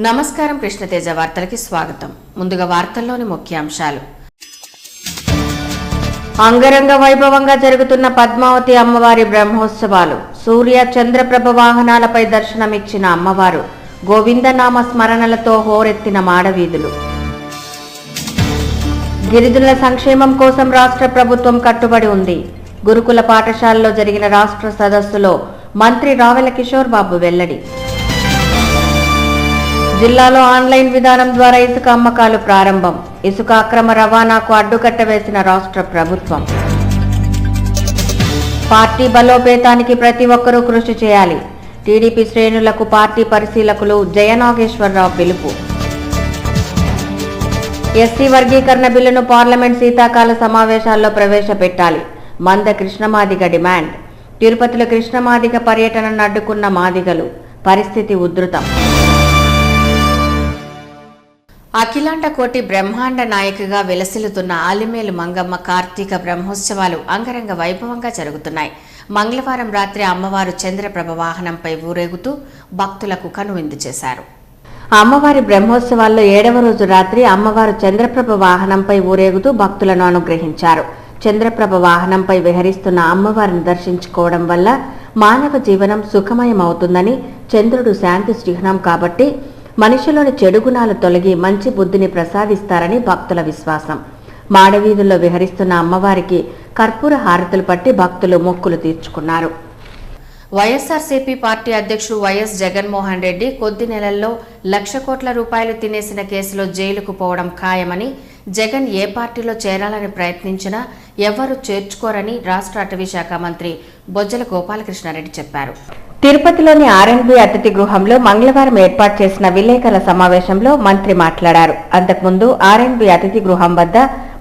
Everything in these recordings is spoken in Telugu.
నమస్కారం కృష్ణతేజ వార్తలకి స్వాగతం. ముందుగా వార్తల్లోని ముఖ్యాంశాలు. అంగరంగ వైభవంగా జరుగుతున్న పద్మావతి అమ్మవారి బ్రహ్మోత్సవాలు. సూర్య చంద్రప్రభ వాహనాలపై దర్శనమిచ్చిన అమ్మవారు గోవిందనామ స్మరణలతో హోరెత్తిన మాడవీధులు. గిరిజనుల సంక్షేమం కోసం రాష్ట్ర ప్రభుత్వం కట్టుబడి ఉంది. గురుకుల పాఠశాలలో జరిగిన రాష్ట్ర సదస్సులో మంత్రి రావెల కిషోర్ బాబు వెల్లడి. జిల్లాలో ఆన్లైన్ విధానం ద్వారా ఇసుక అమ్మకాలు ప్రారంభం. ఇసుక అక్రమ రవాణాకు అడ్డుకట్ట వేసిన రాష్ట్ర ప్రభుత్వం. పార్టీ బలోపేతానికి ప్రతి ఒక్కరూ కృషి చేయాలి. టీడీపీ శ్రేణులకు పార్టీ పరిశీలకులు జయనాగేశ్వరరావు పిలుపు. ఎస్సీ వర్గీకరణ బిల్లును పార్లమెంట్ శీతాకాల సమావేశాల్లో ప్రవేశపెట్టాలి. మంద కృష్ణమాదిగ డిమాండ్. తిరుపతిలో కృష్ణమాదిగ పర్యటనను అడ్డుకున్న మాదిగలు. పరిస్థితి ఉధృతం. అఖిలాండ కోటి బ్రహ్మాండ నాయకగా వెలసిల్లుతున్న ఆలిమేలు మంగమ్మ కార్తీక బ్రహ్మోత్సవాలు అంగరంగ వైభవంగా జరుగుతున్నాయి. మంగళవారం రాత్రి అమ్మవారు చంద్రప్రభ వాహనంపై ఊరేగుతూ భక్తులకు కనువిందు చేశారు. అమ్మవారి బ్రహ్మోత్సవాల్లో 7వ రోజు రాత్రి అమ్మవారు చంద్రప్రభ వాహనంపై ఊరేగుతూ భక్తులను అనుగ్రహించారు. చంద్రప్రభ వాహనంపై విహరిస్తున్న అమ్మవారిని దర్శించుకోవడం వల్ల మానవ జీవనం సుఖమయమవుతుందని, చంద్రుడు శాంతి చిహ్నం కాబట్టి మనిషిలోని చెడు గుణాలు తొలగి మంచి బుద్ధిని ప్రసాదిస్తారని భక్తుల విశ్వాసం. మాడవీధుల్లో విహరిస్తున్న అమ్మవారికి కర్పూర హారతులు పట్టి భక్తులు మొక్కులు తీర్చుకున్నారు. వైఎస్ఆర్సీపీ పార్టీ అధ్యక్షుడు వైఎస్ జగన్మోహన్ రెడ్డి కొద్ది నెలల్లో 1,00,000 కోట్ల రూపాయలు తినేసిన కేసులో జైలుకు పోవడం ఖాయమని, జగన్ ఏ పార్టీలో చేరాలని ప్రయత్నించినా ఎవరూ చేర్చుకోరని రాష్ట్ర అటవీ శాఖ మంత్రి బొజ్జల గోపాలకృష్ణారెడ్డి చెప్పారు. తిరుపతిలోని ఆర్ఎండ్బి అతిథి గృహంలో మంగళవారం ఏర్పాటు చేసిన విలేకరుల సమావేశంలో మంత్రి మాట్లాడారు. అంతకుముందు ఆర్ఎండ్బి అతిథి గృహం వద్ద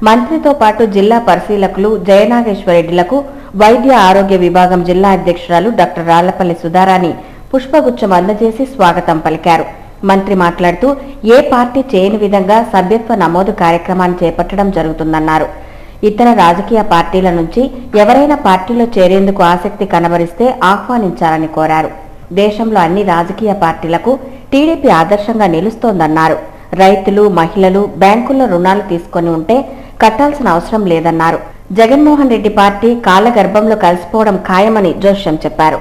మంత్రితో పాటు జిల్లా పరిశీలకులు జయనాగేశ్వరరెడ్డిలకు వైద్య ఆరోగ్య విభాగం జిల్లా అధ్యక్షురాలు డాక్టర్ రాళ్లపల్లి సుధారాణి పుష్పగుచ్చం అందజేసి స్వాగతం పలికారు. మంత్రి మాట్లాడుతూ ఏ పార్టీ చేయని విధంగా సభ్యత్వ నమోదు కార్యక్రమాన్ని చేపట్టడం జరుగుతుందన్నారు. ఇతర రాజకీయ పార్టీల నుంచి ఎవరైనా పార్టీలో చేరేందుకు ఆసక్తి కనబరిస్తే ఆహ్వానించాలని కోరారు. దేశంలో అన్ని రాజకీయ పార్టీలకు టీడీపీ ఆదర్శంగా నిలుస్తోందన్నారు. రైతులు, మహిళలు బ్యాంకుల్లో రుణాలు తీసుకొని ఉంటే కట్టాల్సిన అవసరం లేదన్నారు. జగన్మోహన్ రెడ్డి పార్టీ కాలగర్భంలో కలిసిపోవడం ఖాయమని జోష్యం చెప్పారు.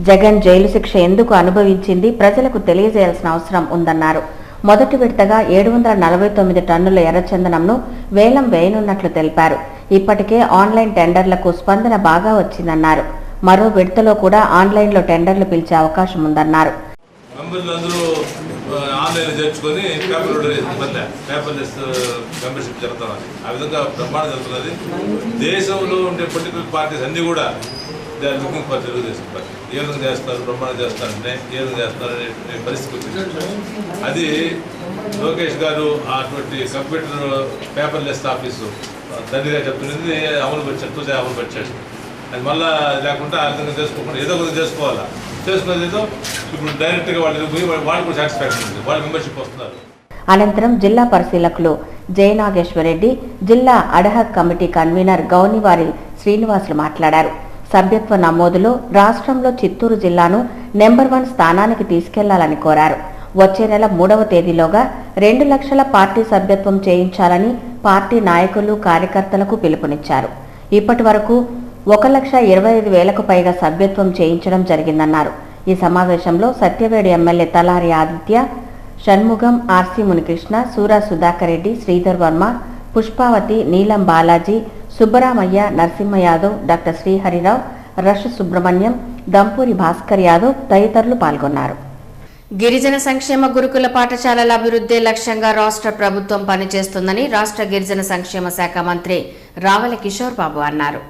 జగన్ జైలు శిక్ష ఎందుకు అనుభవించింది ప్రజలకు తెలియజేయాల్సిన అవసరం ఉందన్నారు. మొదటి విడతగా 749 టన్నుల ఎర్రచందనంను వేలం వేయనున్నట్లు తెలిపారు. ఇప్పటికే ఆన్లైన్ టెండర్లకు స్పందన బాగా వచ్చిందన్నారు. మరో విడతలో కూడా ఆన్లైన్లో టెండర్లు పిలిచే అవకాశం ఉందన్నారు. దేశంలో ఉండే పొలిటికల్ పార్టీస్ అన్ని కూడా లుకింగ్ ఫర్ తెలుగుదేశం పార్టీ. ఏ విధంగా చేస్తారు, బ్రహ్మాండం చేస్తారంటే ఏ విధంగా చేస్తారనే పరిస్థితి. అది లోకేష్ గారు అటువంటి కంప్యూటర్ పేపర్లెస్ ఆఫీసు తండ్రిగా చెప్తున్నది అమలు పరిచాడు. అది మళ్ళీ లేకుండా ఆ విధంగా చేసుకోకుండా ఏదో విధంగా చేసుకోవాలా, చేసుకున్నది ఏదో ఇప్పుడు డైరెక్ట్గా వాళ్ళు పోయి వాళ్ళు కూడా సాటిస్ఫాక్షన్ ఉంది, వాళ్ళు మెంబర్షిప్ వస్తున్నారు. అనంతరం జిల్లా పరిశీలకులు జయనాగేశ్వరరెడ్డి, జిల్లా ad hoc committee convener Gownivari Srinivasulu మాట్లాడారు. సభ్యత్వ నమోదులో రాష్ట్రంలో చిత్తూరు జిల్లాను నెంబర్ 1 స్థానానికి తీసుకెళ్లాలని కోరారు. వచ్చే నెల 3వ తేదీలోగా 2 లక్షల పార్టీ సభ్యత్వం చేయించాలని పార్టీ నాయకులు, కార్యకర్తలకు పిలుపునిచ్చారు. ఇప్పటి వరకు 1,25,000కు పైగా సభ్యత్వం చేయించడం జరిగిందన్నారు. ఈ సమావేశంలో సత్యవేడు ఎమ్మెల్యే తలారి ఆదిత్య, షణ్ముగం, ఆర్సీ మునికృష్ణ, సూరా సుధాకర్ రెడ్డి, శ్రీధర్ వర్మ, పుష్పావతి, నీలం బాలాజీ, సుబ్బరామయ్య, నరసింహ యాదవ్, డాక్టర్ శ్రీహరిరావు, రష్ సుబ్రహ్మణ్యం, దంపూరి భాస్కర్ యాదవ్ తదితరులు పాల్గొన్నారు. గిరిజన సంక్షేమ గురుకుల పాఠశాలల అభివృద్ధి లక్ష్యంగా రాష్ట్ర ప్రభుత్వం పనిచేస్తుందని రాష్ట్ర గిరిజన సంక్షేమ శాఖ మంత్రి రావెల కిషోర్ బాబు అన్నారు.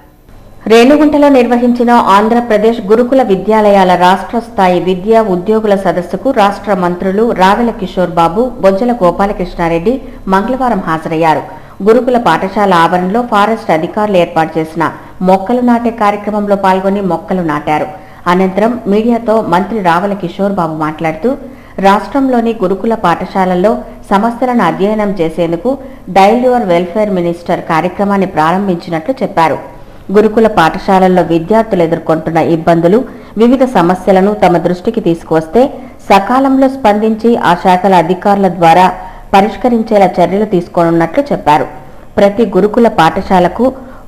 రేణుగుంటలో నిర్వహించిన ఆంధ్రప్రదేశ్ గురుకుల విద్యాలయాల రాష్ట్ర స్థాయి విద్యా ఉద్యోగుల సదస్సుకు రాష్ట్ర మంత్రులు రావెల కిషోర్ బాబు, బొజ్జల గోపాలకృష్ణారెడ్డి మంగళవారం హాజరయ్యారు. గురుకుల పాఠశాల ఆవరణలో ఫారెస్ట్ అధికారులు ఏర్పాటు చేసిన మొక్కలు నాటే కార్యక్రమంలో పాల్గొని మొక్కలు నాటారు. అనంతరం మీడియాతో మంత్రి రావెల కిషోర్ బాబు మాట్లాడుతూ రాష్ట్రంలోని గురుకుల పాఠశాలల్లో సమస్యలను అధ్యయనం చేసేందుకు డైల్ యువర్ వెల్ఫేర్ మినిస్టర్ కార్యక్రమాన్ని ప్రారంభించినట్లు చెప్పారు. గురుకుల పాఠశాలల్లో విద్యార్థులు ఎదుర్కొంటున్న ఇబ్బందులు, వివిధ సమస్యలను తమ దృష్టికి తీసుకువస్తే సకాలంలో స్పందించి ఆ శాఖల అధికారుల ద్వారా పరిష్కరించేలా చర్యలు తీసుకోనున్నట్లు చెప్పారు. ప్రతి గురుకుల పాఠశాలకు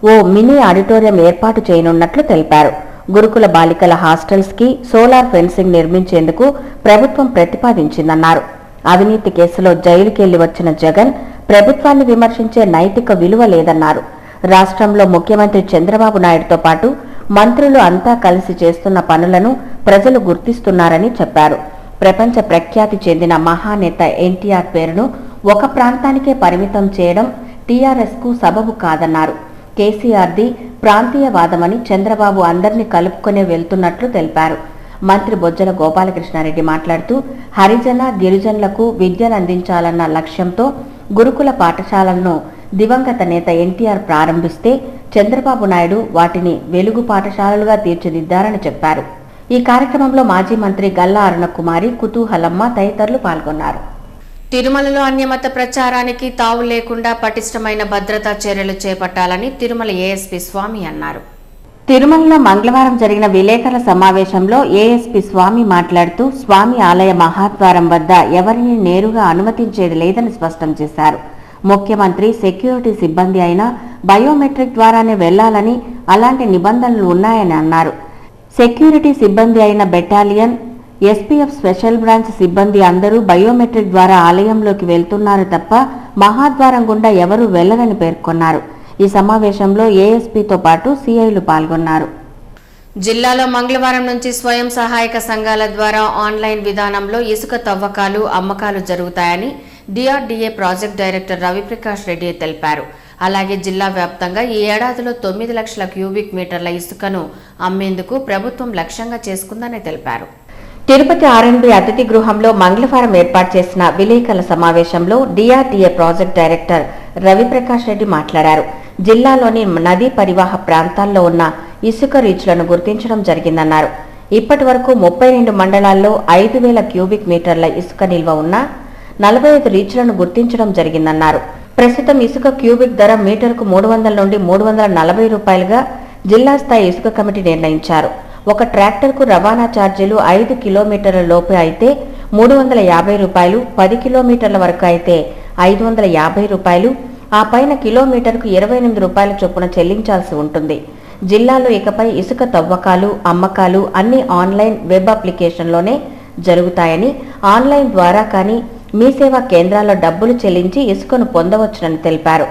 ఓ మినీ ఆడిటోరియం ఏర్పాటు చేయనున్నట్లు తెలిపారు. గురుకుల బాలికల హాస్టల్స్ కి సోలార్ ఫెన్సింగ్ నిర్మించేందుకు ప్రభుత్వం ప్రతిపాదించిందన్నారు. అవినీతి కేసులో జైలుకెళ్లి వచ్చిన జగన్ ప్రభుత్వాన్ని విమర్శించే నైతిక విలువ లేదన్నారు. రాష్ట్రంలో ముఖ్యమంత్రి చంద్రబాబు నాయుడుతో పాటు మంత్రులు అంతా కలిసి చేస్తున్న పనులను ప్రజలు గుర్తిస్తున్నారని చెప్పారు. ప్రపంచ ప్రఖ్యాతి చెందిన మహానేత ఎన్టీఆర్ పేరును ఒక ప్రాంతానికే పరిమితం చేయడం టీఆర్ఎస్ కు సబబు కాదన్నారు. కేసీఆర్ది ప్రాంతీయవాదమని చంద్రబాబు అందరినీ కలుపుకునే వెళ్తున్నట్లు తెలిపారు. మంత్రి బొజ్జల గోపాలకృష్ణారెడ్డి మాట్లాడుతూ హరిజన గిరిజనులకు విద్యను అందించాలన్న లక్ష్యంతో గురుకుల పాఠశాలలను దివంగత నేత ఎన్టీఆర్ ప్రారంభిస్తే చంద్రబాబు నాయుడు వాటిని వెలుగు పాఠశాలలుగా తీర్చిదిద్దారని చెప్పారు. ఈ కార్యక్రమంలో మాజీ మంత్రి గల్లా అరుణకుమారి, కుతూహలమ్మ తదితరులు పాల్గొన్నారు. తిరుమలలో అన్యమత ప్రచారానికి తావు లేకుండా పటిష్టమైన భద్రతా చర్యలు చేపట్టాలని తిరుమల ఏఎస్పీ స్వామి అన్నారు. తిరుమలలో మంగళవారం జరిగిన విలేకరుల సమావేశంలో ఏఎస్పీ స్వామి మాట్లాడుతూ స్వామి ఆలయ మహాద్వారం వద్ద ఎవరిని నేరుగా అనుమతించేది లేదని స్పష్టం చేశారు. ముఖ్యమంత్రి సెక్యూరిటీ సిబ్బంది అయినా బయోమెట్రిక్ ద్వారానే వెళ్లాలని అలాంటి నిబంధనలు ఉన్నాయని అన్నారు. సెక్యూరిటీ సిబ్బంది అయిన బెటాలియన్, ఎస్పీఎఫ్ స్పెషల్ బ్రాంచ్ సిబ్బంది అందరూ బయోమెట్రిక్ ద్వారా ఆలయంలోకి వెళ్తున్నారు తప్ప మహాద్వారం గుండా ఎవరూ వెళ్లరని పేర్కొన్నారు. ఈ సమావేశంలో ఏఎస్పీతో పాటు సీఐలు పాల్గొన్నారు. జిల్లాలో మంగళవారం నుంచి స్వయం సహాయక సంఘాల ద్వారా ఆన్లైన్ విధానంలో ఇసుక తవ్వకాలు, అమ్మకాలు జరుగుతాయని DRDA project director Ravi Prakash Reddy తెలిపారు. అలాగే జిల్లా వ్యాప్తంగా ఈ ఏడాదిలో 9 లక్షల క్యూబిక్ మీటర్ల ఇసుకను అమ్మేందుకు ప్రభుత్వం లక్ష్యంగా చేసుకుందని తెలిపారు. తిరుపతి ఆర్ఎన్బి అతిథి గృహంలో మంగళవారం ఏర్పాటు చేసిన విలేకరుల సమావేశంలో DRDA project director Ravi Prakash Reddy మాట్లాడారు. జిల్లాలోని నదీ పరివాహ ప్రాంతాల్లో ఉన్న ఇసుక రీచ్లను గుర్తించడం జరిగిందన్నారు. ఇప్పటి వరకు 32 మండలాల్లో 5,000 క్యూబిక్ మీటర్ల ఇసుక నిల్వ ఉన్న 45 రీచ్లను గుర్తించడం జరిగిందన్నారు. ప్రస్తుతం ఇసుక క్యూబిక్ ధర మీటర్కు 300 నుండి 340 రూపాయలుగా జిల్లా స్థాయి ఇసుక కమిటీ నిర్ణయించారు. ఒక ట్రాక్టర్కు రవాణా ఛార్జీలు 5 కిలోమీటర్ల లోపు అయితే 350 రూపాయలు, 10 కిలోమీటర్ల వరకు అయితే 550 రూపాయలు, ఆ పైన కిలోమీటర్కు 28 రూపాయల చొప్పున చెల్లించాల్సి ఉంటుంది. జిల్లాలో ఇకపై ఇసుక తవ్వకాలు, అమ్మకాలు అన్ని ఆన్లైన్ వెబ్ అప్లికేషన్లోనే జరుగుతాయని, ఆన్లైన్ ద్వారా కానీ మీ సేవా కేంద్రాల్లో డబ్బులు చెల్లించి ఇసుకను పొందవచ్చునని తెలిపారు.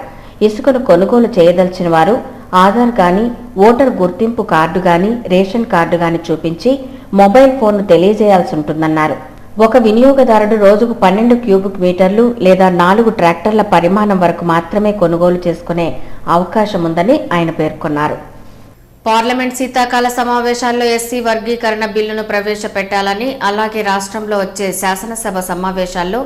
ఇసుకను కొనుగోలు చేయదలిచిన వారు ఆధార్ గాని, ఓటర్ గుర్తింపు కార్డు గాని, రేషన్ కార్డు గాని చూపించి మొబైల్ ఫోన్ను తెలియజేయాల్సి ఉంటుందన్నారు. ఒక వినియోగదారుడు రోజుకు 12 క్యూబిక్ మీటర్లు లేదా 4 ట్రాక్టర్ల పరిమాణం వరకు మాత్రమే కొనుగోలు చేసుకునే అవకాశం ఉందని ఆయన పేర్కొన్నారు. పార్లమెంట్ శీతాకాల సమావేశాల్లో ఎస్సీ వర్గీకరణ బిల్లును ప్రవేశపెట్టాలని, అలాగే రాష్ట్రంలో వచ్చే శాసనసభ సమావేశాల్లో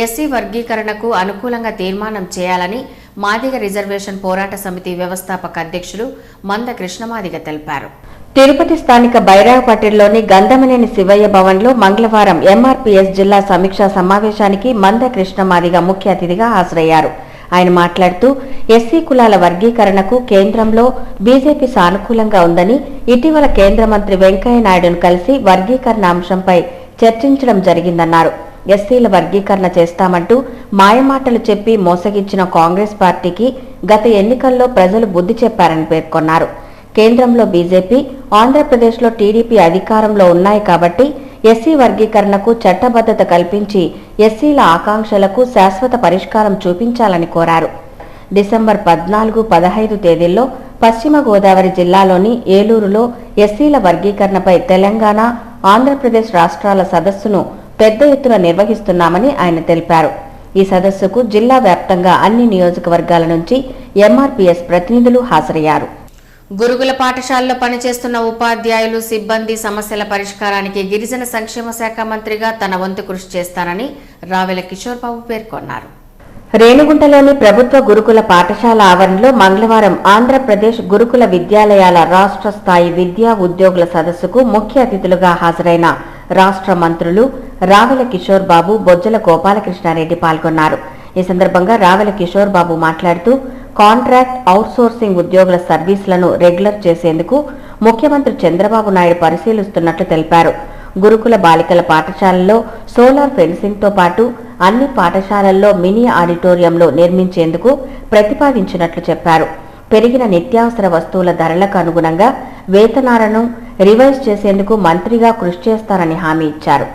ఎస్సీ వర్గీకరణకు అనుకూలంగా తీర్మానం చేయాలని మాదిగ రిజర్వేషన్ పోరాట సమితి వ్యవస్థాపక అధ్యక్షులు మంద కృష్ణమాదిగ తెలిపారు. తిరుపతి స్థానిక బైరాగపట్టిలోని గంధమనేని శివయ్య భవన్లో మంగళవారం ఎంఆర్పీఎస్ జిల్లా సమీక్షా సమావేశానికి మంద కృష్ణమాదిగ ముఖ్య అతిథిగా హాజరయ్యారు. ఆయన మాట్లాడుతూ ఎస్సీ కులాల వర్గీకరణకు కేంద్రంలో బీజేపీ సానుకూలంగా ఉందని, ఇటీవల కేంద్ర మంత్రి వెంకయ్య నాయుడును కలిసి వర్గీకరణ అంశంపై చర్చించడం జరిగిందన్నారు. ఎస్సీల వర్గీకరణ చేస్తామంటూ మాయమాటలు చెప్పి మోసగించిన కాంగ్రెస్ పార్టీకి గత ఎన్నికల్లో ప్రజలు బుద్ధి చెప్పారని పేర్కొన్నారు. కేంద్రంలో బీజేపీ, ఆంధ్రప్రదేశ్లో టీడీపీ అధికారంలో ఉన్నాయి కాబట్టి ఎస్సీ వర్గీకరణకు చట్టబద్ధత కల్పించి ఎస్సీల ఆకాంక్షలకు శాశ్వత పరిష్కారం చూపించాలని కోరారు. డిసెంబర్ 14, 15 తేదీల్లో పశ్చిమ గోదావరి జిల్లాలోని ఏలూరులో ఎస్సీల వర్గీకరణపై తెలంగాణ, ఆంధ్రప్రదేశ్ రాష్ట్రాల సదస్సును పెద్ద ఎత్తున నిర్వహిస్తున్నామని ఆయన తెలిపారు. ఈ సదస్సుకు జిల్లా వ్యాప్తంగా అన్ని నియోజకవర్గాల నుంచి ఎంఆర్పీఎస్ ప్రతినిధులు హాజరయ్యారు. గురుకుల పాఠశాలలో పనిచేస్తున్న ఉపాధ్యాయులు, సిబ్బంది సమస్యల పరిష్కారానికి గిరిజన సంక్షేమ శాఖ మంత్రిగా తన వంతు కృషి చేస్తానని రావెల కిషోర్ బాబు పేర్కొన్నారు. రేణిగుంటలోని ప్రభుత్వ గురుకుల పాఠశాల ఆవరణలో మంగళవారం ఆంధ్రప్రదేశ్ గురుకుల విద్యాలయాల రాష్ట్ర స్థాయి విద్యా ఉద్యోగుల సదస్సుకు ముఖ్య అతిథులుగా హాజరైన రాష్ట్ర మంత్రులు రావెల కిషోర్ బాబు, బొజ్జల గోపాలకృష్ణారెడ్డి పాల్గొన్నారు. ఈ సందర్భంగా రావెల కిషోర్ బాబు మాట్లాడుతూ కాంట్రాక్ట్, అవుట్సోర్సింగ్ ఉద్యోగుల సర్వీసులను రెగ్యులర్ చేసేందుకు ముఖ్యమంత్రి చంద్రబాబు నాయుడు పరిశీలిస్తున్నట్లు తెలిపారు. గురుకుల బాలికల పాఠశాలల్లో సోలార్ ఫెన్సింగ్తో పాటు అన్ని పాఠశాలల్లో మినీ ఆడిటోరియంలు నిర్మించేందుకు ప్రతిపాదించినట్లు చెప్పారు. పెరిగిన నిత్యావసర వస్తువుల ధరలకు అనుగుణంగా వేతనాలను రివైజ్ చేసేందుకు మంత్రిగా కృషి చేస్తారని హామీ ఇచ్చారు.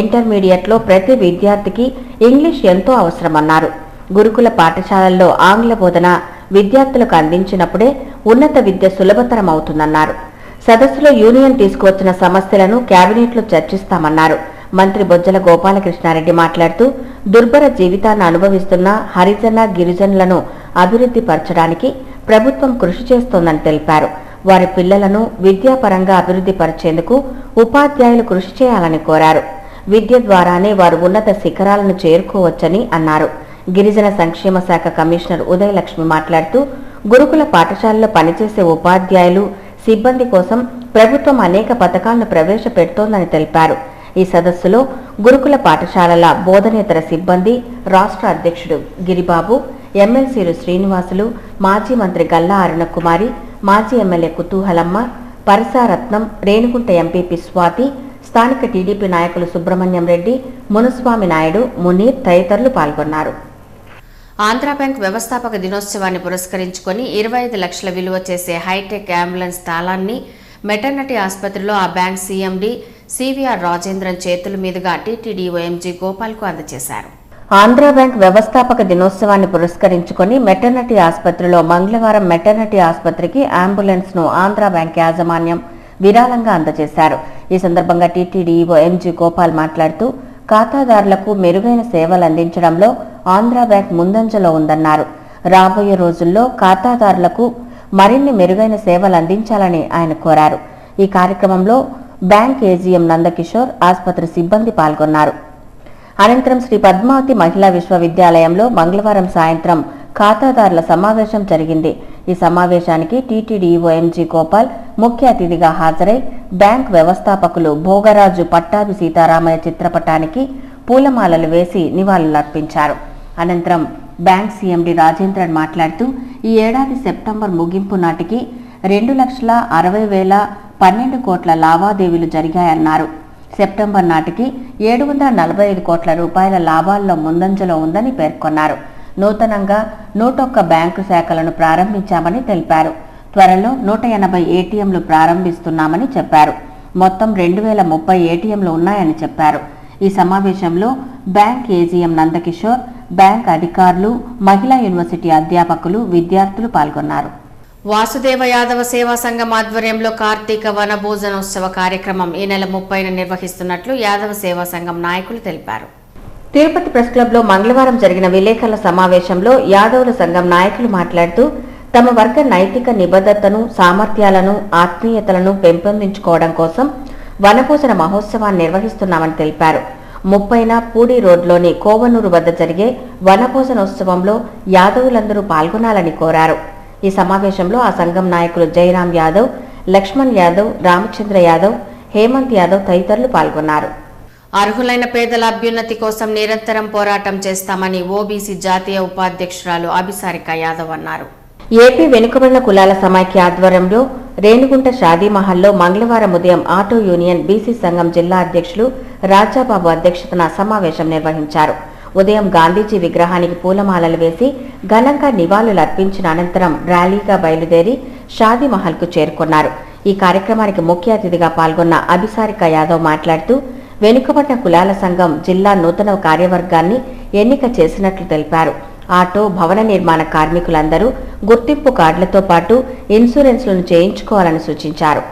ఇంటర్మీడియట్లో ప్రతి విద్యార్థికి ఇంగ్లీష్ ఎంతో అవసరమన్నారు. గురుకుల పాఠశాలల్లో ఆంగ్ల బోధన విద్యార్థులకు అందించినప్పుడే ఉన్నత విద్య సులభతరం అవుతుందన్నారు. సదస్సులో యూనియన్ తీసుకువచ్చిన సమస్యలను కేబినెట్లో చర్చిస్తామన్నారు. మంత్రి బొజ్జల గోపాలకృష్ణారెడ్డి మాట్లాడుతూ దుర్భర జీవితాన్ని అనుభవిస్తున్న హరిజన గిరిజనులను అభివృద్ధి పరచడానికి ప్రభుత్వం కృషి చేస్తోందని తెలిపారు. వారి పిల్లలను విద్యాపరంగా అభివృద్ధి పరిచేందుకు ఉపాధ్యాయులు కృషి చేయాలని కోరారు. విద్య ద్వారానే వారు ఉన్నత శిఖరాలను చేరుకోవచ్చని అన్నారు. గిరిజన సంక్షేమ శాఖ కమిషనర్ ఉదయలక్ష్మి మాట్లాడుతూ గురుకుల పాఠశాలలో పనిచేసే ఉపాధ్యాయులు సిబ్బంది కోసం ప్రభుత్వం అనేక పథకాలను ప్రవేశపెడుతోందని తెలిపారు. ఈ సదస్సులో గురుకుల పాఠశాలల బోధనేతర సిబ్బంది రాష్ట్ర అధ్యక్షుడు గిరిబాబు, ఎమ్మెల్సీలు శ్రీనివాసులు, మాజీ మంత్రి గల్లా అరుణకుమారి, మాజీ ఎమ్మెల్యే కుతూహలమ్మ, పరిసారత్నం, రేణుగుంట ఎంపీపీ స్వాతి, స్థానిక టీడీపీ నాయకులు సుబ్రహ్మణ్యం రెడ్డి, మునుస్వామి నాయుడు, మునీర్ తదితరులు పాల్గొన్నారు. ఆంధ్రా బ్యాంక్ వ్యవస్థాపక దినోత్సవాన్ని పురస్కరించుకొని 25 లక్షల విలువ చేసే హైటెక్ అంబులెన్స్ తాళాన్ని మెటర్నిటీ ఆసుపత్రిలో ఆ బ్యాంక్ సీఎండీ సివిఆర్ రాజేంద్రన్ చేతుల మీదుగా టీటీడీ ఓఎంజీ గోపాల్కు అందజేశారు. ఆంధ్రా బ్యాంక్ వ్యవస్థాపక దినోత్సవాన్ని పురస్కరించుకొని మెటర్నిటీ ఆసుపత్రిలో మంగళవారం మెటర్నిటీ ఆసుపత్రికి అంబులెన్స్ ను ఆంధ్రా బ్యాంక్ యాజమాన్యం విరాళంగా అందజేశారు. ఈ సందర్భంగా టీటీడీ ఓఎంజీ గోపాల్ మాట్లాడుతూ ఖాతాదారులకు మెరుగైన సేవలు అందించడంలో ఆంధ్రా బ్యాంక్ ముందంజలో ఉందన్నారు. రాబోయే రోజుల్లో ఖాతాదారులకు మరిన్ని మెరుగైన సేవలు అందించాలని ఆయన కోరారు. ఈ కార్యక్రమంలో బ్యాంక్ ఏజీఎం నందకిషోర్, ఆసుపత్రి సిబ్బంది పాల్గొన్నారు. అనంతరం శ్రీ పద్మావతి మహిళా విశ్వవిద్యాలయంలో మంగళవారం సాయంత్రం ఖాతాదారుల సమావేశం జరిగింది. ఈ సమావేశానికి టీటీడీ ఓఎంజీ గోపాల్ ముఖ్య అతిథిగా హాజరై బ్యాంక్ వ్యవస్థాపకులు భోగరాజు పట్టాభి సీతారామయ్య చిత్రపటానికి పూలమాలలు వేసి నివాళులర్పించారు. అనంతరం బ్యాంక్ సీఎండీ రాజేంద్రన్ మాట్లాడుతూ ఈ ఏడాది సెప్టెంబర్ ముగింపు నాటికి 2,60,012 కోట్ల లావాదేవీలు జరిగాయన్నారు. సెప్టెంబర్ నాటికి 745 కోట్ల రూపాయల లాభాల్లో ముందంజలో ఉందని పేర్కొన్నారు. నూతనంగా 101 బ్యాంకు శాఖలను ప్రారంభించామని తెలిపారు. త్వరలో 180 ఏటీఎంలు ప్రారంభిస్తున్నామని చెప్పారు. మొత్తం 2030 ఏటీఎంలు ఉన్నాయని చెప్పారు. ఈ సమావేశంలో బ్యాంక్ ఏజీఎం నందకిషోర్, బ్యాంక్ అధికారులు, మహిళా యూనివర్సిటీ అధ్యాపకులు, విద్యార్థులు పాల్గొన్నారు. వాసుదేవ యాదవ సేవా సంఘం ఆధ్వర్యంలో కార్తీక వన భోజనోత్సవ కార్యక్రమం ఈ నెల 30న నిర్వహిస్తున్నట్లు యాదవ సేవా సంఘం నాయకులు తెలిపారు. తిరుపతి ప్రెస్ క్లబ్లో మంగళవారం జరిగిన విలేకరుల సమావేశంలో యాదవుల సంఘం నాయకులు మాట్లాడుతూ తమ వర్గ నైతిక నిబద్ధతను, సామర్థ్యాలను, ఆత్మీయతలను పెంపొందించుకోవడం కోసం వనభోజన మహోత్సవాన్ని నిర్వహిస్తున్నామని తెలిపారు. 30న పూడి రోడ్లోని కోవనూరు వద్ద జరిగే వనభోజనోత్సవంలో యాదవులందరూ పాల్గొనాలని కోరారు. ఈ సమావేశంలో ఆ సంఘం నాయకులు జయరాం యాదవ్, లక్ష్మణ్ యాదవ్, రామచంద్ర యాదవ్, హేమంత్ యాదవ్ తదితరులు పాల్గొన్నారు. అర్హులైన పేదల అభ్యున్నతి కోసం నిరంతరం పోరాటం చేస్తామని ఓబీసీ జాతీయ ఉపాధ్యక్షురాలు అభిసారిక యాదవ్ అన్నారు. ఏపీ వెనుకబడిన కులాల సమైక్య ఆధ్వర్యంలో రేణుగుంట షాదీమహల్లో మంగళవారం ఉదయం ఆటో యూనియన్ బీసీ సంఘం జిల్లా అధ్యక్షులు రాజాబాబు అధ్యక్షతన సమావేశం నిర్వహించారు. ఉదయం గాంధీజీ విగ్రహానికి పూలమాలలు వేసి ఘనంగా నివాళులర్పించిన అనంతరం ర్యాలీగా బయలుదేరి షాదీమహల్కు చేరుకున్నారు. ఈ కార్యక్రమానికి ముఖ్య అతిథిగా పాల్గొన్న అభిసారిక యాదవ్ మాట్లాడుతూ వెనుకబడిన కులాల సంఘం జిల్లా నూతన కార్యవర్గాన్ని ఎన్నిక చేసినట్లు తెలిపారు. ఆటో, భవన నిర్మాణ కార్మికులందరూ గుర్తింపు కార్డులతో పాటు ఇన్సూరెన్స్లను చేయించుకోవాలని సూచించారు.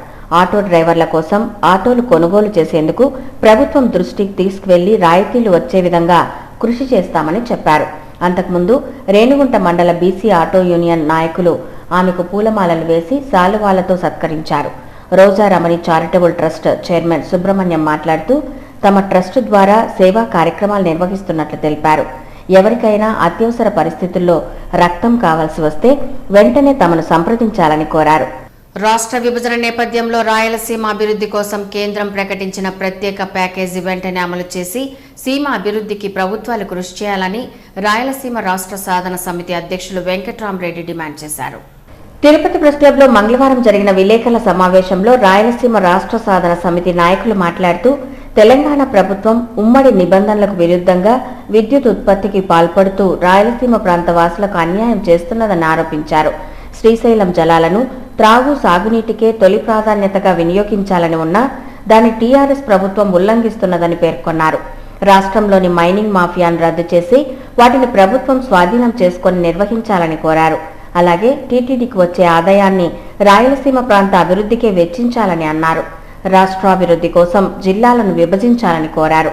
ఆటో డ్రైవర్ల కోసం ఆటోలు కొనుగోలు చేసేందుకు ప్రభుత్వం దృష్టికి తీసుకువెళ్లి రాయితీలు వచ్చే విధంగా కృషి చేస్తామని చెప్పారు. అంతకుముందు రేణుగుంట మండల బీసీ ఆటో యూనియన్ నాయకులు ఆమెకు పూలమాలలు వేసి శాలువాలతో సత్కరించారు. రోజా రమణి చారిటబుల్ ట్రస్ట్ చైర్మన్ సుబ్రహ్మణ్యం మాట్లాడుతూ తమ ట్రస్ట్ ద్వారా సేవా కార్యక్రమాలు నిర్వహిస్తున్నట్లు తెలిపారు. ఎవరికైనా అత్యవసర పరిస్థితుల్లో రక్తం కావాల్సి వస్తే వెంటనే తమను సంప్రదించాలని కోరారు. రాష్ట్ర విభజన నేపథ్యంలో రాయలసీమ అభివృద్ధి కోసం కేంద్రం ప్రకటించిన ప్రత్యేక ప్యాకేజీ వెంటనే అమలు చేసి సీమ అభివృద్ధికి ప్రభుత్వాలు కృషి చేయాలని రాయలసీమ రాష్ట్ర సాధన సమితి అధ్యక్షులు వెంకట్రామరెడ్డి డిమాండ్ చేశారు. తిరుపతి ప్రెస్ క్లబ్లో మంగళవారం జరిగిన విలేకరుల సమావేశంలో రాయలసీమ రాష్ట్ర సాధన సమితి నాయకులు మాట్లాడుతూ తెలంగాణ ప్రభుత్వం ఉమ్మడి నిబంధనలకు విరుద్ధంగా విద్యుత్ ఉత్పత్తికి పాల్పడుతూ రాయలసీమ ప్రాంత వాసులకు అన్యాయం చేస్తున్నదని ఆరోపించారు. శ్రీశైలం జలాలను త్రాగు సాగునీటికే తొలి ప్రాధాన్యతగా వినియోగించాలని ఉన్నా దాన్ని టీఆర్ఎస్ ప్రభుత్వం ఉల్లంఘిస్తున్నదని పేర్కొన్నారు. రాష్ట్రంలోని మైనింగ్ మాఫియాను రద్దు చేసి వాటిని ప్రభుత్వం స్వాధీనం చేసుకుని నిర్వహించాలని కోరారు. అలాగే టీటీడీకి వచ్చే ఆదాయాన్ని రాయలసీమ ప్రాంత అభివృద్ధికే వెచ్చించాలని అన్నారు. రాష్ట్రాభివృద్ధి కోసం జిల్లాలను విభజించాలని కోరారు.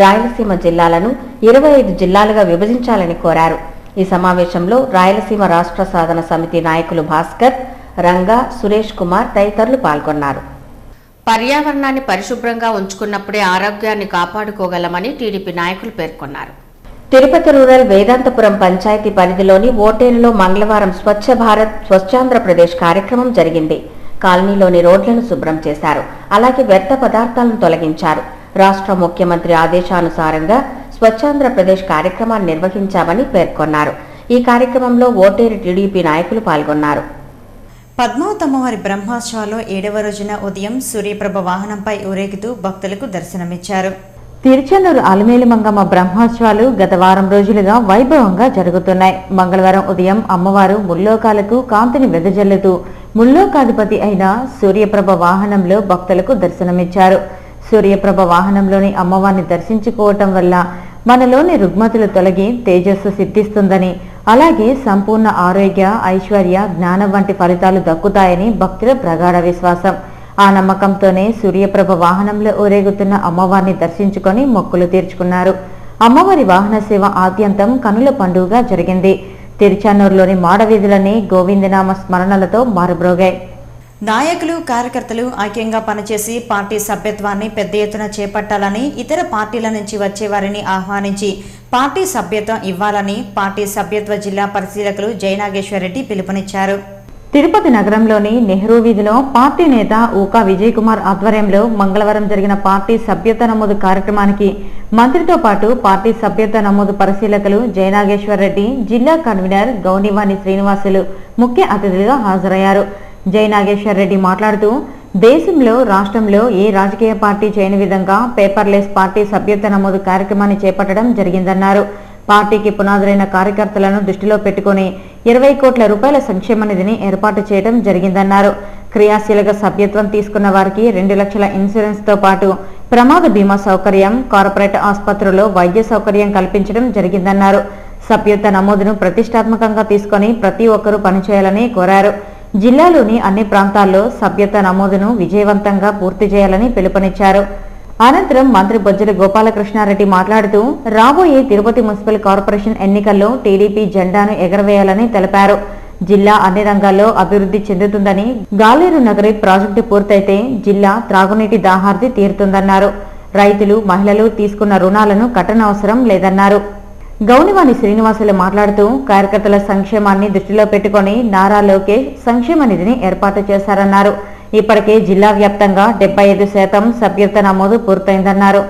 రాయలసీమ జిల్లాలను 25 జిల్లాలుగా విభజించాలని కోరారు. ఈ సమావేశంలో రాయలసీమ రాష్ట్ర సాధన సమితి నాయకులు భాస్కర్, రంగా, సురేష్ కుమార్ తదితరులు పాల్గొన్నారు. పర్యావరణాన్ని పరిశుభ్రంగా ఉంచుకున్నప్పుడే ఆరోగ్యాన్ని కాపాడుకోగలమని టీడీపీ నాయకులు పేర్కొన్నారు. తిరుపతి రూరల్ వేదాంతపురం పంచాయతీ పరిధిలోని ఓటేరులో మంగళవారం స్వచ్ఛ భారత్ స్వచ్ఛాంధ్రప్రదేశ్ కార్యక్రమం జరిగింది. కాలనీలోని రోడ్లను శుభ్రం చేశారు. అలాగే వ్యర్థ పదార్థాలను తొలగించారు. రాష్ట్ర ముఖ్యమంత్రి ఆదేశానుసారంగా స్వచ్ఛాంధ్రప్రదేశ్ కార్యక్రమాన్ని నిర్వహించామని పేర్కొన్నారు. ఈ కార్యక్రమంలో ఓటేరు టీడీపీ నాయకులు పాల్గొన్నారు. పద్మావతమ్మవారి బ్రహ్మోత్సవాల్లో 7వ రోజున ఉదయం సూర్యప్రభ వాహనంపై ఊరేగుతూ భక్తులకు దర్శనమిచ్చారు. తిరుచెన్నూరు అలమేలి మంగమ్మ బ్రహ్మోత్సవాలు గత వారం రోజులుగా వైభవంగా జరుగుతున్నాయి. మంగళవారం ఉదయం అమ్మవారు ముల్లోకాలకు కాంతిని వెదజల్లుతూ ముల్లోకాధిపతి అయిన సూర్యప్రభ వాహనంలో భక్తులకు దర్శనమిచ్చారు. సూర్యప్రభ వాహనంలోని అమ్మవారిని దర్శించుకోవటం వల్ల మనలోని రుగ్మతులు తొలగి తేజస్సు సిద్ధిస్తుందని, అలాగే సంపూర్ణ ఆరోగ్య, ఐశ్వర్య, జ్ఞానం వంటి ఫలితాలు దక్కుతాయని భక్తుల ప్రగాఢ విశ్వాసం. ఆ నమ్మకంతోనే సూర్యప్రభ వాహనంలో ఊరేగుతున్న అమ్మవారిని దర్శించుకొని మొక్కులు తీర్చుకున్నారు. అమ్మవారి వాహన సేవ ఆద్యంతం కనుల పండుగగా జరిగింది. తిరుచానూరులోని మాడవీధులన్నీ గోవిందనామ స్మరణలతో మారుబ్రోగాయి. నాయకులు, కార్యకర్తలు ఐక్యంగా పనిచేసి పార్టీ సభ్యత్వాన్ని పెద్ద ఎత్తున చేపట్టాలని, ఇతర పార్టీల నుంచి వచ్చేవారిని ఆహ్వానించి పార్టీ సభ్యత్వం ఇవ్వాలని పార్టీ సభ్యత్వ జిల్లా పరిశీలకులు జయనాగేశ్వరరెడ్డి పిలుపునిచ్చారు. తిరుపతి నగరంలోని నెహ్రూ వీధిలో పార్టీ నేత ఊకా విజయ్ కుమార్ ఆధ్వర్యంలో మంగళవారం జరిగిన పార్టీ సభ్యత్వ నమోదు కార్యక్రమానికి మంత్రితో పాటు పార్టీ సభ్యత్వ నమోదు పరిశీలకులు జయనాగేశ్వరరెడ్డి, జిల్లా కన్వీనర్ గౌనివాణి శ్రీనివాసులు ముఖ్య అతిథులుగా హాజరయ్యారు. జయనాగేశ్వరరెడ్డి మాట్లాడుతూ, దేశంలో, రాష్ట్రంలో ఏ రాజకీయ పార్టీ చేయని విధంగా పేపర్లెస్ పార్టీ సభ్యత్వ నమోదు కార్యక్రమాన్ని చేపట్టడం జరిగిందన్నారు. పార్టీకి పునాదులైన కార్యకర్తలను దృష్టిలో పెట్టుకుని 20 కోట్ల రూపాయల సంక్షేమ నిధిని ఏర్పాటు చేయడం జరిగిందన్నారు. క్రియాశీలక సభ్యత్వం తీసుకున్న వారికి 2 లక్షల ఇన్సూరెన్స్ తో పాటు ప్రమాద బీమా సౌకర్యం, కార్పొరేట్ ఆసుపత్రుల్లో వైద్య సౌకర్యం కల్పించడం జరిగిందన్నారు. సభ్యత్వ నమోదును ప్రతిష్టాత్మకంగా తీసుకుని ప్రతి ఒక్కరూ పనిచేయాలని కోరారు. జిల్లాలోని అన్ని ప్రాంతాల్లో సభ్యత్వ నమోదును విజయవంతంగా పూర్తి చేయాలని పిలుపునిచ్చారు. అనంతరం మంత్రి బొజ్జల గోపాలకృష్ణారెడ్డి మాట్లాడుతూ, రాబోయే తిరుపతి మున్సిపల్ కార్పొరేషన్ ఎన్నికల్లో టీడీపీ జెండాను ఎగరవేయాలని తెలిపారు. జిల్లా అన్ని రంగాల్లో అభివృద్ధి చెందుతుందని, గాలేరు నగరి ప్రాజెక్టు పూర్తయితే జిల్లా త్రాగునీటి దాహార్తి తీరుతుందన్నారు. రైతులు, మహిళలు తీసుకున్న రుణాలను కట్టనవసరం లేదన్నారు. గౌనివాణి శ్రీనివాసులు మాట్లాడుతూ, కార్యకర్తల సంక్షేమాన్ని దృష్టిలో పెట్టుకుని నారా లోకేష్ సంక్షేమ నిధిని ఏర్పాటు చేశారన్నారు. ఇప్పటికే జిల్లా వ్యాప్తంగా 75% సభ్యత్వ నమోదు పూర్తయిందన్నారు.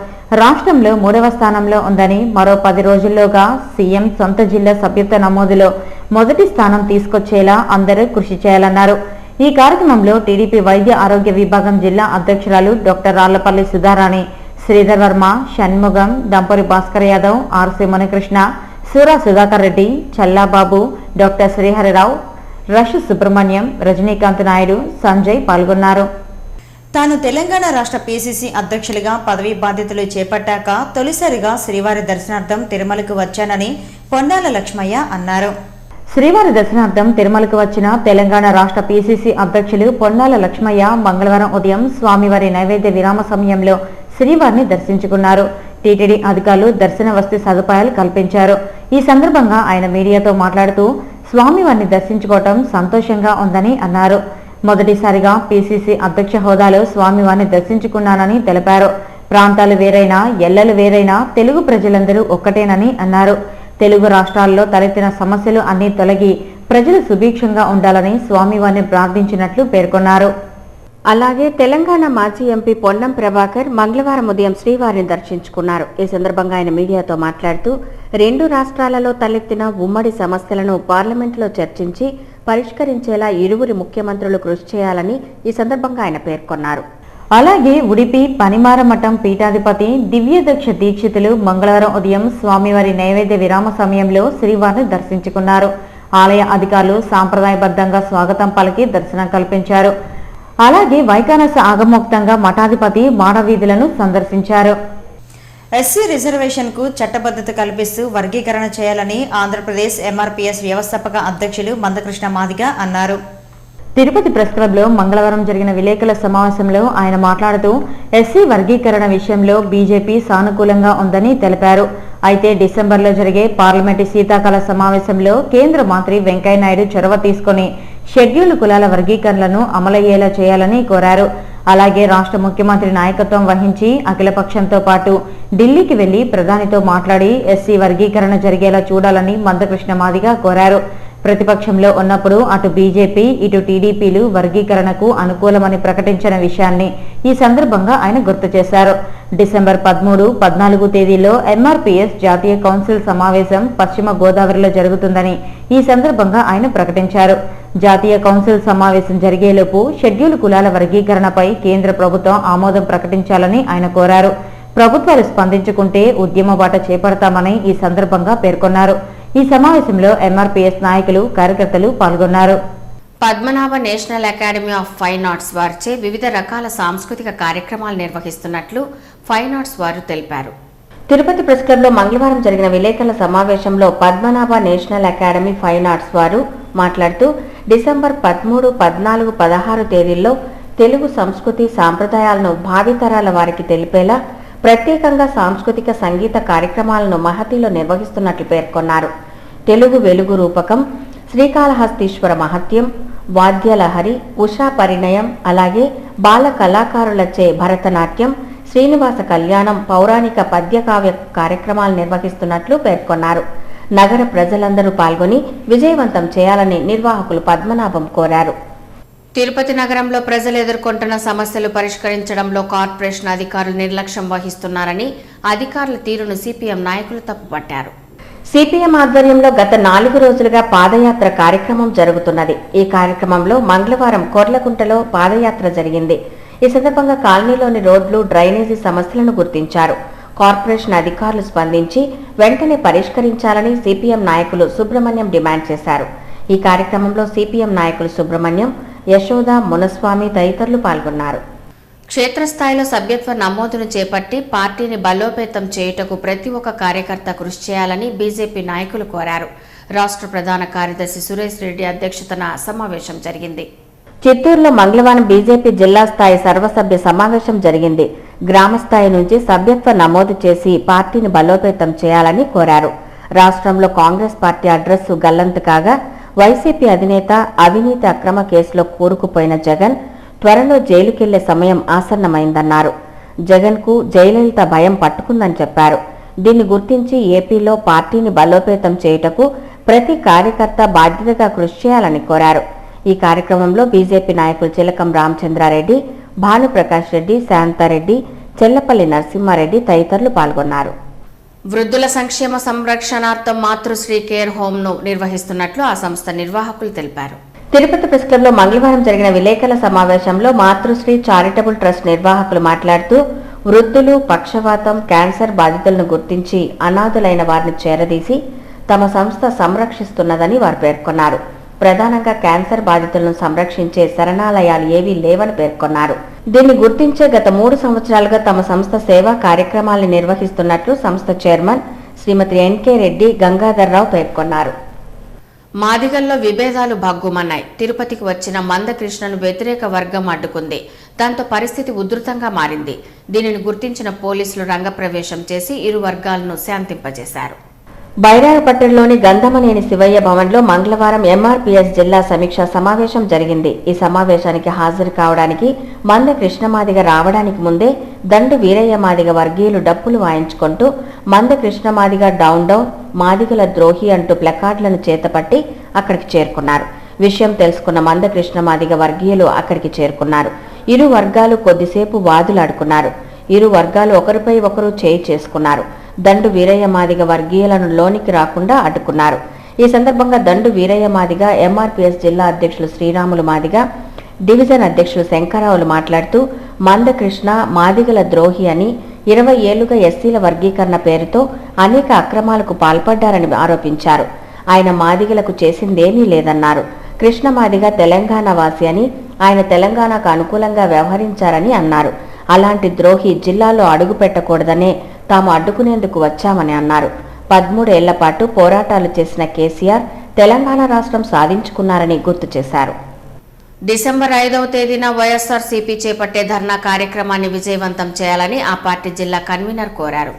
రాష్ట్రంలో 3వ స్థానంలో ఉందని, మరో 10 రోజుల్లోగా సీఎం సొంత జిల్లా సభ్యత్వ నమోదులో మొదటి స్థానం తీసుకొచ్చేలా అందరూ కృషి చేయాలన్నారు. ఈ కార్యక్రమంలో టీడీపీ వైద్య ఆరోగ్య విభాగం జిల్లా అధ్యక్షురాలు doctor Rallapalli Sudharani, Sridhar Varma, Shanmugam, Dampari Bhaskar Yadav, RC Munikrishna, Sura Sudhakar Reddy, Challababu, doctor Sriharirao, రష్ సుబ్రహ్మణ్యం, రజనీకాంత్ నాయుడు, సంజయ్ పాల్గొన్నారు. తాను తెలంగాణ రాష్ట్ర పీసీసీ అధ్యక్షులుగా పదవీ బాధ్యతలు చేపట్టాక తొలిసారిగా శ్రీవారి దర్శనార్థం తిరుమలకు వచ్చానని పొన్నాల లక్ష్మయ్య అన్నారు. శ్రీవారి దర్శనార్థం తిరుమలకు వచ్చిన తెలంగాణ రాష్ట్ర పీసీసీ అధ్యక్షులు పొన్నాల లక్ష్మయ్య మంగళవారం ఉదయం స్వామివారి నైవేద్య విరామ సమయంలో శ్రీవారిని దర్శించుకున్నారు. టీటీడీ అధికారులు దర్శన వసతి సదుపాయాలు కల్పించారు. ఈ సందర్భంగా ఆయన మీడియాతో మాట్లాడుతూ, స్వామివారిని దర్శించుకోవటం సంతోషంగా ఉందని అన్నారు. మొదటిసారిగా పీసీసీ అధ్యక్ష హోదాలో స్వామివారిని దర్శించుకున్నానని తెలిపారు. ప్రాంతాలు వేరైనా, ఎల్లలు వేరైనా తెలుగు ప్రజలందరూ ఒక్కటేనని అన్నారు. తెలుగు రాష్ట్రాల్లో తలెత్తిన సమస్యలు అన్నీ తొలగి ప్రజలు సుభిక్షంగా ఉండాలని స్వామివారిని ప్రార్థించినట్లు పేర్కొన్నారు. అలాగే తెలంగాణ మాజీ ఎంపీ పొన్నం ప్రభాకర్ మంగళవారం ఉదయం శ్రీవారిని దర్శించుకున్నారు. ఈ సందర్భంగా ఆయన మీడియాతో మాట్లాడుతూ, 2 రాష్ట్రాలలో తలెత్తిన ఉమ్మడి సమస్యలను పార్లమెంటులో చర్చించి పరిష్కరించేలా ఇరువురి ముఖ్యమంత్రులు కృషి చేయాలని ఈ సందర్భంగా ఆయన పేర్కొన్నారు. అలాగే ఉడిపి పనిమార మఠం పీఠాధిపతి దివ్యదక్ష దీక్షితులు మంగళవారం ఉదయం స్వామివారి నైవేద్య విరామ సమయంలో శ్రీవారిని దర్శించుకున్నారు. ఆలయ అధికారులు సాంప్రదాయబద్ధంగా స్వాగతం పలికి దర్శనం కల్పించారు. అలాగే వైకానస ఆగమోక్తంగా మఠాధిపతి మాడవీధులను సందర్శించారు. ఎస్సీ రిజర్వేషన్కు చట్టబద్ధత కల్పిస్తూ వర్గీకరణ చేయాలని ఆంధ్రప్రదేశ్ ఎంఆర్పీఎస్ వ్యవస్థాపక అధ్యక్షులు మందకృష్ణ మాదిగ అన్నారు. తిరుపతి ప్రెస్ క్లబ్లో మంగళవారం జరిగిన విలేకరుల సమావేశంలో ఆయన మాట్లాడుతూ ఎస్సీ వర్గీకరణ విషయంలో బీజేపీ సానుకూలంగా ఉందని తెలిపారు. అయితే డిసెంబర్లో జరిగే పార్లమెంటు శీతాకాల సమావేశంలో కేంద్ర మంత్రి వెంకయ్యనాయుడు చొరవ తీసుకుని షెడ్యూల్డ్ కులాల వర్గీకరణలను అమలయ్యేలా చేయాలని కోరారు. అలాగే రాష్ట్ర ముఖ్యమంత్రి నాయకత్వం వహించి అఖిలపక్షంతో పాటు ఢిల్లీకి వెళ్లి ప్రధానితో మాట్లాడి ఎస్సీ వర్గీకరణ జరిగేలా చూడాలని మందకృష్ణ మాదిగ కోరారు. ప్రతిపక్షంలో ఉన్నప్పుడు అటు బీజేపీ ఇటు టీడీపీలు వర్గీకరణకు అనుకూలమని ప్రకటించిన విషయాన్ని ఈ సందర్భంగా ఆయన గుర్తు చేశారు. డిసెంబర్ 13, 14 తేదీల్లో ఎంఆర్పీఎస్ జాతీయ కౌన్సిల్ సమావేశం పశ్చిమ గోదావరిలో జరుగుతుందని ఈ సందర్భంగా ఆయన ప్రకటించారు. జాతీయ కౌన్సిల్ సమావేశం జరిగేలోపు షెడ్యూల్ కులాల వర్గీకరణపై కేంద్ర ప్రభుత్వం ఆమోదం ప్రకటించాలని ఆయన కోరారు. ప్రభుత్వాలు స్పందించుకుంటే ఉద్యమ బాట చేపడతామని ఈ సందర్భంగా పేర్కొన్నారు. ఈ సమావేశంలో ఎంఆర్పీఎస్ నాయకులు కార్యకర్తలు పాల్గొన్నారు. Padmanabha national academy of fine arts వారిచే వివిధ రకాల సాంస్కృతిక కార్యక్రమాలు నిర్వహిస్తున్నట్లు ఫైన్ ఆర్ట్స్ వారు తెలిపారు. తిరుపతి ప్రెస్ క్లబ్లో మంగళవారం జరిగిన విలేకరుల సమావేశంలో Padmanabha national academy fine arts వారు మాట్లాడుతూ డిసెంబర్ 13, 14, 16 తేదీల్లో తెలుగు సంస్కృతి సాంప్రదాయాలను భావితరాల వారికి తెలిపేలా ప్రత్యేకంగా సాంస్కృతిక సంగీత కార్యక్రమాలను మహతిలో నిర్వహిస్తున్నట్లు పేర్కొన్నారు. తెలుగు వెలుగు రూపకం, శ్రీకాళహస్తీశ్వర మహత్యం, వాద్యలహరి, ఉషా పరిణయం, అలాగే బాల కళాకారులచే భరతనాట్యం, శ్రీనివాస కళ్యాణం, పౌరాణిక పద్యకావ్య కార్యక్రమాలు నిర్వహిస్తున్నట్లు పేర్కొన్నారు. నగర ప్రజలందరూ పాల్గొని విజయవంతం చేయాలని నిర్వాహకులు పద్మనాభం కోరారు. తిరుపతి నగరంలో ప్రజలు ఎదుర్కొంటున్న సమస్యలు పరిష్కరించడంలో కార్పొరేషన్ అధికారులు నిర్లక్ష్యం వహిస్తున్నారని అధికారుల తీరును సిపిఎం నాయకులు తప్పుపట్టారు. సిపిఎం ఆధ్వర్యంలో గత 4 రోజులుగా పాదయాత్ర కార్యక్రమం జరుగుతున్నది. ఈ కార్యక్రమంలో మంగళవారం కొర్లకుంటలో పాదయాత్ర జరిగింది. ఈ సందర్భంగా కాలనీలోని రోడ్లు, డ్రైనేజీ సమస్యలను గుర్తించారు. కార్పొరేషన్ అధికారులు స్పందించి వెంటనే పరిష్కరించాలని సిపిఎం నాయకులు సుబ్రహ్మణ్యం డిమాండ్ చేశారు. ఈ కార్యక్రమంలో సిపిఎం నాయకులు సుబ్రహ్మణ్యం, యశోద, మునస్వామి తదితరులు పాల్గొన్నారు. క్షేత్రస్థాయిలో సభ్యత్వ నమోదును చేపట్టి పార్టీని బలోపేతం చేయుటకు ప్రతి ఒక్క కార్యకర్త కృషి చేయాలని బీజేపీ నాయకులు కోరారు. రాష్ట్ర ప్రధాన కార్యదర్శి సురేష్ రెడ్డి అధ్యక్షతన సమావేశం జరిగింది. చిత్తూరులో మంగళవారం బీజేపీ జిల్లా స్థాయి సర్వసభ్య సమావేశం జరిగింది. గ్రామ స్థాయి నుంచి సభ్యత్వ నమోదు చేసి పార్టీని బలోపేతం చేయాలని కోరారు. రాష్ట్రంలో కాంగ్రెస్ పార్టీ అడ్రస్సు గల్లంతు కాగా వైసీపీ అధినేత అవినీతి అక్రమ కేసులో కూరుకుపోయిన జగన్ త్వరలో జైలుకెళ్లే సమయం ఆసన్నమైందన్నారు. జగన్కు జయలలిత భయం పట్టుకుందని చెప్పారు. దీన్ని గుర్తించి ఏపీలో పార్టీని బలోపేతం చేయుటకు ప్రతి కార్యకర్త బాధ్యతగా కృషి చేయాలని కోరారు. ఈ కార్యక్రమంలో బీజేపీ నాయకులు చిలకం రామచంద్రారెడ్డి, భానుప్రకాష్ రెడ్డి, శాంతారెడ్డి, చెల్లపల్లి నరసింహారెడ్డి తదితరులు పాల్గొన్నారు. వృద్ధుల సంక్షేమ సంరక్షణార్థం మాతృశ్రీ కేర్ హోమ్ను నిర్వహిస్తున్నట్లు ఆ సంస్థ నిర్వాహకులు తెలిపారు. తిరుపతి ప్రెస్ క్లబ్లో మంగళవారం జరిగిన విలేకరుల సమావేశంలో మాతృశ్రీ చారిటబుల్ ట్రస్ట్ నిర్వాహకులు మాట్లాడుతూ వృద్ధులు, పక్షవాతం, క్యాన్సర్ బాధితులను గుర్తించి అనాథులైన వారిని చేరదీసి తమ సంస్థ సంరక్షిస్తున్నదని వారు పేర్కొన్నారు. ప్రధానంగా క్యాన్సర్ బాధితులను సంరక్షించే శరణాలయాలు ఏవీ లేవని పేర్కొన్నారు. దీన్ని గుర్తించే గత 3 సంవత్సరాలుగా తమ సంస్థ సేవా కార్యక్రమాలను నిర్వహిస్తున్నట్లు సంస్థ చైర్మన్ శ్రీమతి ఎన్కే రెడ్డి గంగాధర్రావు పేర్కొన్నారు. మాదిగల్లో విభేదాలు భగ్గుమన్నాయి. తిరుపతికి వచ్చిన మందకృష్ణను వ్యతిరేక వర్గం అడ్డుకుంది. దాంతో పరిస్థితి ఉధృతంగా మారింది. దీనిని గుర్తించిన పోలీసులు రంగప్రవేశం చేసి ఇరు వర్గాలను శాంతింపజేశారు. బైరాగపట్టణంలోని గంధమనేని శివయ్య భవన్లో మంగళవారం ఎంఆర్పీఎస్ జిల్లా సమీక్షా సమావేశం జరిగింది. ఈ సమావేశానికి హాజరు కావడానికి మంద కృష్ణమాదిగ రావడానికి ముందే దండు వీరయ్య మాదిగ వర్గీయులు డప్పులు వాయించుకుంటూ మంద కృష్ణమాదిగ డౌన్ డౌన్, మాదిగల ద్రోహి అంటూ ప్లకార్డులను చేతపట్టి అక్కడికి చేరుకున్నారు. విషయం తెలుసుకున్న మంద కృష్ణమాదిగ వర్గీయులు అక్కడికి చేరుకున్నారు. ఇరు వర్గాలు కొద్దిసేపు వాదులాడుకున్నారు. ఇరు వర్గాలు ఒకరిపై ఒకరు చేయి చేసుకున్నారు. దండు వీరయ్య మాదిగ వర్గీయులను లోనికి రాకుండా అడ్డుకున్నారు. ఈ సందర్భంగా దండు వీరయ్య మాదిగ, ఎంఆర్పీఎస్ జిల్లా అధ్యక్షులు శ్రీరాములు మాదిగ, డివిజన్ అధ్యక్షులు శంకరరావులు మాట్లాడుతూ మందకృష్ణ మాదిగల ద్రోహి అని 20 ఏళ్లుగా ఎస్సీల వర్గీకరణ పేరుతో అనేక అక్రమాలకు పాల్పడ్డారని ఆరోపించారు. ఆయన మాదిగలకు చేసిందేమీ లేదన్నారు. కృష్ణ మాదిగ తెలంగాణ వాసి అని, ఆయన తెలంగాణకు అనుకూలంగా వ్యవహరించారని అన్నారు. అలాంటి ద్రోహి జిల్లాలో అడుగు పెట్టకూడదనే తాము అడ్డుకునేందుకు వచ్చామని అన్నారు. 13 ఏళ్ల పాటు పోరాటాలు చేసిన కేసీఆర్ తెలంగాణ రాష్ట్రం సాధించుకున్నారని గుర్తు చేశారు. డిసెంబర్ 5వ తేదీన వైఎస్ఆర్సీపీ చేపట్టే ధర్నా కార్యక్రమాన్ని విజయవంతం చేయాలని ఆ పార్టీ జిల్లా కన్వీనర్ కోరారు.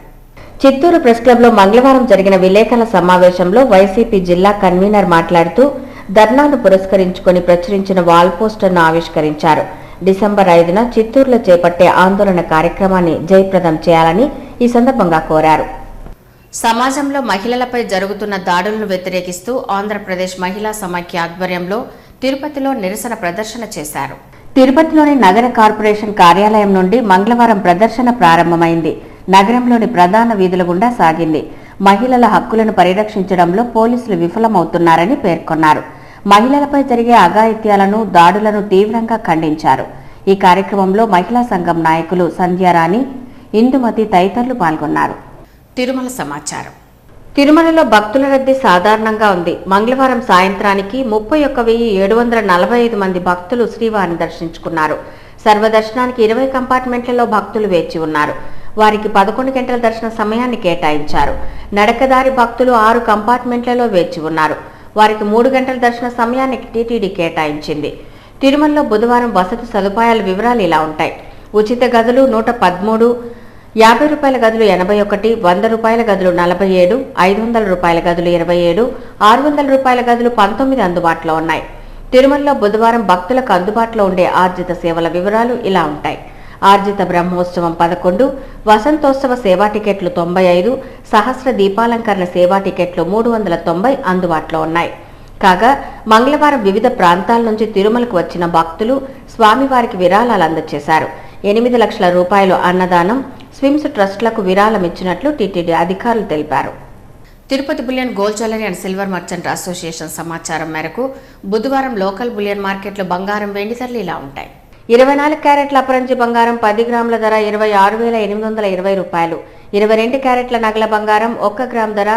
చిత్తూరు ప్రెస్ క్లబ్లో మంగళవారం జరిగిన విలేకరుల సమావేశంలో వైసీపీ జిల్లా కన్వీనర్ మాట్లాడుతూ ధర్నాను పురస్కరించుకొని ప్రచురించిన వాల్ పోస్టర్ను ఆవిష్కరించారు. డిసెంబర్ 5న చిత్తూరులో చేపట్టే ఆందోళన కార్యక్రమాన్ని జయప్రదం చేయాలని ఈ సందర్భంగా కోరారు. సమాజంలో మహిళలపై జరుగుతున్న దాడులను వ్యతిరేకిస్తూ ఆంధ్రప్రదేశ్ మహిళా సమాఖ్య ఆధ్వర్యంలో తిరుపతిలో నిరసన ప్రదర్శన చేశారు. తిరుపతిలోని నగర కార్పొరేషన్ కార్యాలయం నుండి మంగళవారం ప్రదర్శన ప్రారంభమైంది. నగరంలోని ప్రధాన వీధుల గుండా సాగింది. మహిళల హక్కులను పరిరక్షించడంలో పోలీసులు విఫలమవుతున్నారని పేర్కొన్నారు. మహిళలపై జరిగే అఘాయిత్యాలను, దాడులను తీవ్రంగా ఖండించారు. ఈ కార్యక్రమంలో మహిళా సంఘం నాయకులు సంధ్యారాణి, ఇందుమతి తదితరులు పాల్గొన్నారు. తిరుమల సమాచారం. తిరుమలలో భక్తుల రద్దీ సాధారణంగా ఉంది. మంగళవారం సాయంత్రానికి 31,745 మంది భక్తులు శ్రీవారిని దర్శించుకున్నారు. సర్వదర్శనానికి 20 కంపార్ట్మెంట్లలో భక్తులు వేచి ఉన్నారు. వారికి 11 గంటల దర్శన సమయాన్ని కేటాయించారు. నడకదారి భక్తులు 6 కంపార్ట్మెంట్లలో వేచి ఉన్నారు. వారికి 3 గంటల దర్శన సమయాన్ని టీటీడీ కేటాయించింది. తిరుమలలో బుధవారం వసతి సదుపాయాల వివరాలు ఇలా ఉంటాయి. ఉచిత గదులు 113, 50 రూపాయల గదులు 81, 100 రూపాయల గదులు 47, 500 రూపాయల గదులు 27, 600 రూపాయల గదులు 19 అందుబాటులో ఉన్నాయి. తిరుమలలో బుధవారం భక్తులకు అందుబాటులో ఉండే ఆర్జిత సేవల వివరాలు ఇలా ఉంటాయి. ఆర్జిత బ్రహ్మోత్సవం 11, వసంతోత్సవ సేవా టికెట్లు 95, సహస్ర దీపాలంకరణ సేవా టికెట్లు 390 అందుబాటులో ఉన్నాయి. కాగా మంగళవారం వివిధ ప్రాంతాల నుంచి తిరుమలకు వచ్చిన భక్తులు స్వామివారికి విరాళాలు అందజేశారు. 8 లక్షల రూపాయలు అన్నదానం, స్విమ్స్ ట్రస్టులకు విరాళం ఇచ్చినట్లు టీటీడీ అధికారులు తెలిపారు. Tirupati bullion gold jewellery and silver merchant association సమాచారం మేరకు బుధవారం లోకల్ బులియన్ మార్కెట్లో బంగారం, వెండి ధరలు ఇలా ఉంటాయి. 24 క్యారెట్ల అపరంజి బంగారం 10 గ్రాముల ధర 26,820 రూపాయలు. 22 క్యారెట్ల నగల బంగారం 1 గ్రామ్ ధర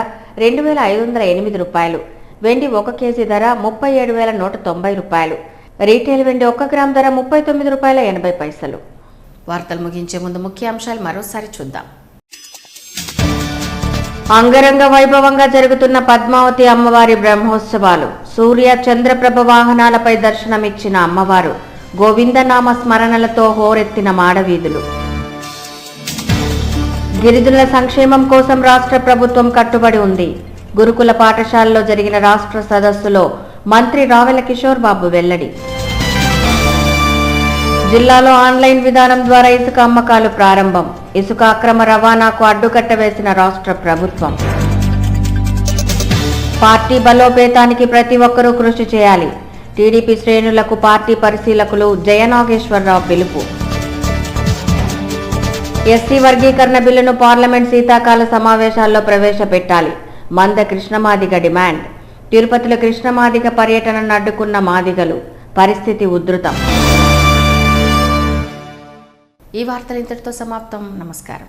2,508 రూపాయలు. వెండి 1 కేజీ ధర 37,190 రూపాయలు. రీటైల్ వెండి 1 గ్రామ్ ధర 39 రూపాయల 80 పైసలు. వార్తలు ముగించే ముందు ముఖ్యాంశాలు మరోసారి చూద్దాం. అంగరంగ వైభవంగా జరుగుతున్న పద్మావతి అమ్మవారి బ్రహ్మోత్సవాలు. సూర్య చంద్రప్రభ వాహనాలపై దర్శనమిచ్చిన అమ్మవారు. గోవిందనామ స్మరణలతో హోరెత్తిన మాడవీధులు. గిరిజనుల సంక్షేమం కోసం రాష్ట్ర ప్రభుత్వం కట్టుబడి ఉంది. గురుకుల పాఠశాలలో జరిగిన రాష్ట్ర సదస్సులో మంత్రి రావెల కిషోర్ బాబు వెల్లడి. జిల్లాలో ఆన్లైన్ విధానం ద్వారా ఇసుక అమ్మకాలు ప్రారంభం. ఇసుక అక్రమ రవాణాకు అడ్డుకట్ట వేసిన రాష్ట్ర ప్రభుత్వం. పార్టీ బలోపేతానికి ప్రతి ఒక్కరూ కృషి చేయాలి. టీడీపీ శ్రేణులకు పార్టీ పరిశీలకులు జయనాగేశ్వరరావు పిలుపు. ఎస్సీ వర్గీకరణ బిల్లును పార్లమెంట్ శీతాకాల సమావేశాల్లో ప్రవేశపెట్టాలి. మంద కృష్ణమాదిగ డిమాండ్. తిరుపతిలో కృష్ణమాదిగ పర్యటనను అడ్డుకున్న మాదిగలు. పరిస్థితి ఉధృతం. ఈ వార్తలు ఇంతటితో సమాప్తం. నమస్కారం.